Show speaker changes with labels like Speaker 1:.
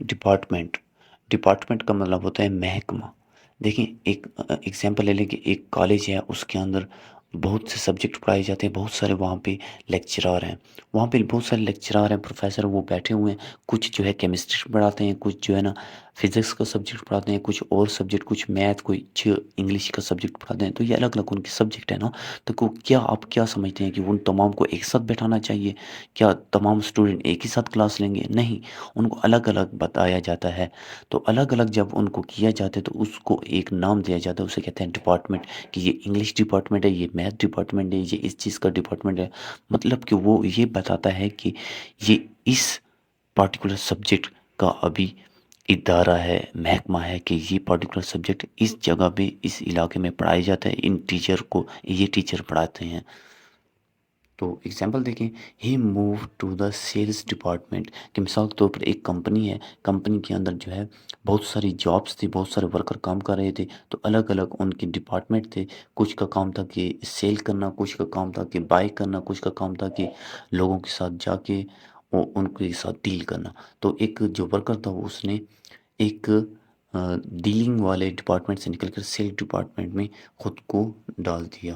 Speaker 1: Department, department کا مطلب ہوتا ہے محکمہ۔ دیکھیں ایک ایگزامپل لے لیں کہ ایک کالج ہے، اس کے اندر بہت سے سبجیکٹ پڑھائے جاتے ہیں، بہت سارے وہاں پہ لیکچرار ہیں، وہاں پہ بہت سارے لیکچرار ہیں، پروفیسر وہ بیٹھے ہوئے ہیں، کچھ جو ہے کیمسٹری پڑھاتے ہیں، کچھ جو ہے نا فزکس کا سبجیکٹ پڑھاتے ہیں، کچھ اور سبجیکٹ، کچھ میتھ، کچھ انگلش کا سبجیکٹ پڑھاتے ہیں، تو یہ الگ الگ ان کے سبجیکٹ ہیں نا۔ تو کیا آپ کیا سمجھتے ہیں کہ ان تمام کو ایک ساتھ بیٹھانا چاہیے؟ کیا تمام اسٹوڈنٹ ایک ہی ساتھ کلاس لیں گے؟ نہیں، ان کو الگ الگ بتایا جاتا ہے۔ تو الگ الگ جب ان کو کیا جاتا ہے تو اس کو ایک نام دیا جاتا ہے، اسے کہتے ہیں ڈپارٹمنٹ، کہ یہ انگلش ڈپارٹمنٹ ہے، یہ میتھ ڈپارٹمنٹ ہے، یہ اس چیز کا ڈپارٹمنٹ ہے۔ مطلب کہ وہ یہ بتاتا ہے کہ یہ اس پارٹیکولر سبجیکٹ کا ابھی ادارہ ہے، محکمہ ہے، کہ یہ پارٹیکولر سبجیکٹ اس جگہ پہ اس علاقے میں پڑھایا جاتا ہے، ان ٹیچر کو یہ ٹیچر پڑھاتے ہیں۔ تو ایگزامپل دیکھیں، he move to the sales department, کہ مثال کے طور پر ایک کمپنی ہے، کمپنی کے اندر جو ہے بہت ساری جابس تھی، بہت سارے ورکر کام کر رہے تھے، تو الگ الگ ان کے ڈپارٹمنٹ تھے۔ کچھ کا کام تھا کہ سیل کرنا، کچھ کا کام تھا کہ بائی کرنا، کچھ کا کام تھا کہ لوگوں کے ساتھ جا کے ان کے ساتھ ڈیل کرنا۔ تو ایک جو ورکر تھا وہ اس نے ایک ڈیلنگ والے ڈپارٹمنٹ سے نکل کر سیل ڈپارٹمنٹ میں خود کو ڈال دیا۔